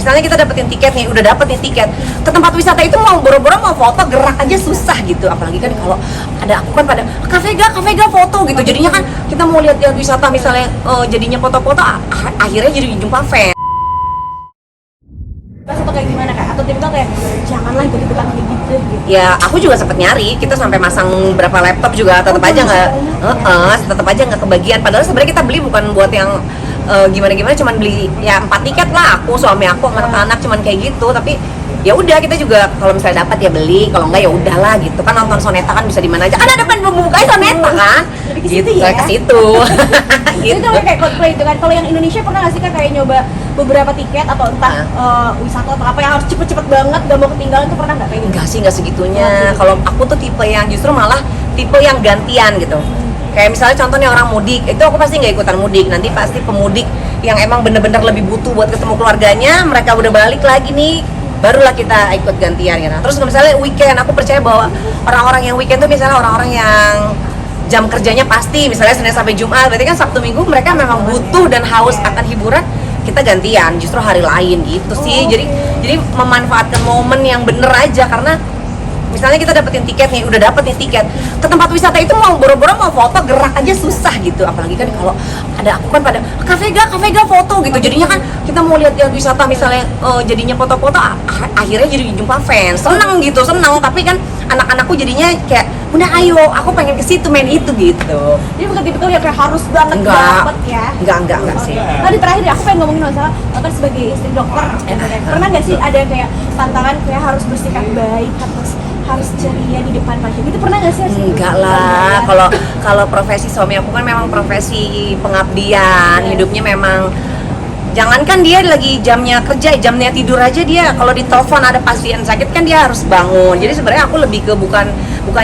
misalnya kita dapetin tiket nih, udah dapet nih tiket ke tempat wisata itu mau boro-boro mau foto gerak aja susah gitu, apalagi kan kalau ada aku kan pada kafe ga foto gitu, jadinya kan kita mau lihat wisata misalnya jadinya foto-foto akhirnya jadi jumpa fans. Atau kayak gimana kak? Atau tiba-tiba kayak janganlah ikut-ikutan kayak gitu. Ya aku juga sempat nyari, kita sampai masang berapa laptop juga tetap aja nggak kebagian. Padahal sebenarnya kita beli bukan buat yang gimana-gimana, cuman beli ya 4 tiket lah, aku, suami aku, sama anak-anak cuman kayak gitu. Tapi ya udah kita juga kalau misalnya dapat ya beli, kalau enggak ya udahlah gitu kan, nonton Soneta kan bisa di mana aja. Kan ada kan pembukanya Soneta kan. Gitu ya. Ke situ. Gitu. Itu kayak Coldplay itu kan. Kalau yang Indonesia pernah nggak sih kan kayak nyoba beberapa tiket atau entah wisata atau apa yang harus cepet-cepet banget gak mau ketinggalan, itu pernah nggak kayak gitu? Enggak segitunya. Kalau aku tuh tipe yang justru malah tipe yang gantian gitu. Kayak misalnya contohnya orang mudik, itu aku pasti nggak ikutan mudik. Nanti pasti pemudik yang emang bener-bener lebih butuh buat ketemu keluarganya, mereka udah balik lagi nih, barulah kita ikut gantian gitu. Terus misalnya weekend, aku percaya bahwa orang-orang yang weekend tuh misalnya orang-orang yang jam kerjanya pasti misalnya Senin sampai Jumat, berarti kan Sabtu Minggu mereka memang butuh dan haus akan hiburan, kita gantian justru hari lain gitu sih. Jadi memanfaatkan momen yang bener aja, karena misalnya kita dapetin tiket nih, udah dapet nih tiket ke tempat wisata itu mau boro-boro mau foto gerak aja susah gitu, apalagi kan kalau ada aku kan pada kafe ga foto gitu, jadinya kan kita mau lihat wisata misalnya jadinya foto-foto akhirnya jadi jumpa fans, seneng tapi kan anak-anakku jadinya kayak udah ayo aku pengen ke situ main itu gitu. Jadi bukan tipe-tipe yang kayak harus banget dapet ya? Enggak sih. Tadi terakhir ya, aku pengen ngomongin masalah kan sebagai istri dokter, pernah nggak sih ada yang kayak tantangan kayak harus bersikap baik, harus ceria di depan pasien, itu pernah nggak sih? Enggak lah, kalau profesi suami aku kan memang profesi pengabdian, hidupnya memang jangankan dia lagi jamnya kerja, jamnya tidur aja dia kalau ditelepon ada pasien sakit kan dia harus bangun. Jadi sebenarnya aku lebih ke bukan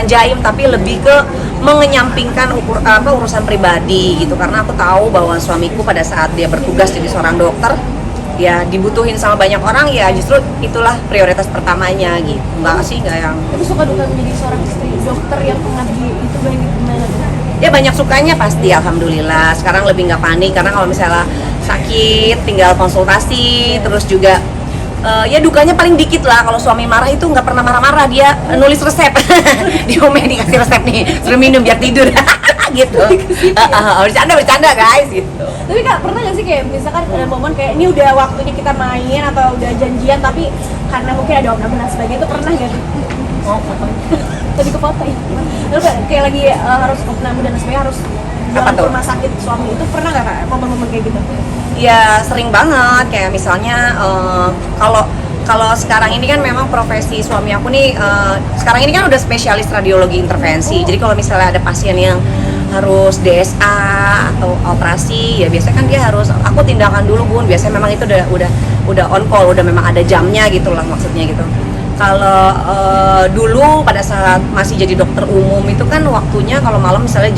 jaim, tapi lebih ke mengenyampingkan urusan pribadi gitu, karena aku tahu bahwa suamiku pada saat dia bertugas jadi seorang dokter ya dibutuhin sama banyak orang, ya justru itulah prioritas pertamanya gitu. Enggak yang itu suka duka menjadi seorang istri dokter yang pengabdi itu gimana? Ya banyak sukanya pasti, alhamdulillah. Sekarang lebih nggak panik karena kalau misalnya sakit tinggal konsultasi, terus juga ya dukanya paling dikit lah. Kalau suami marah itu nggak pernah marah-marah, dia nulis resep. Diomelin dikasih resep nih, suruh minum biar tidur. Gitu. Bercanda guys gitu. Tapi kak, pernah nggak sih kayak misalkan ada momen kayak ini udah waktunya kita main atau udah janjian tapi karena mungkin ada om-om dan sebagainya, itu pernah nggak sih? Tadi ke foto ya. Lalu kayak lagi harus opname dan sebagainya, harus jalan ke rumah sakit suami, itu pernah nggak kak momen-momen kayak gitu? Ya sering banget, kayak misalnya kalau sekarang ini kan memang profesi suami aku nih sekarang ini kan udah spesialis radiologi intervensi. Jadi kalau misalnya ada pasien yang harus DSA atau operasi, ya biasanya kan dia harus aku tindakan dulu bun. Biasanya memang itu udah on call, udah memang ada jamnya gitu lah maksudnya gitu. Kalau dulu pada saat masih jadi dokter umum itu kan waktunya kalau malam misalnya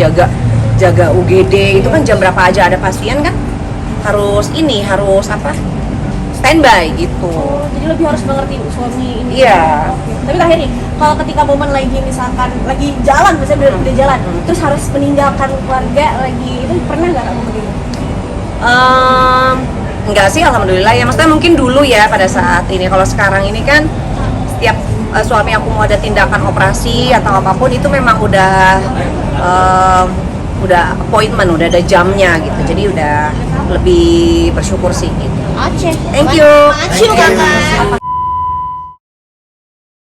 jaga UGD itu kan jam berapa aja ada pasien kan harus standby gitu. Jadi lebih harus mengerti suami ini. Iya. Tapi terakhir nih, kalau ketika momen lagi misalkan lagi jalan, misalnya udah jalan, terus harus meninggalkan keluarga lagi, itu pernah nggak kamu begini? Enggak sih, alhamdulillah ya. Maksudnya mungkin dulu ya pada saat ini. Kalau sekarang ini kan setiap suami aku mau ada tindakan operasi atau apapun itu memang udah appointment, udah ada jamnya gitu. Jadi udah lebih bersyukur sih gitu. Aceh. Thank you. Aceh kakak.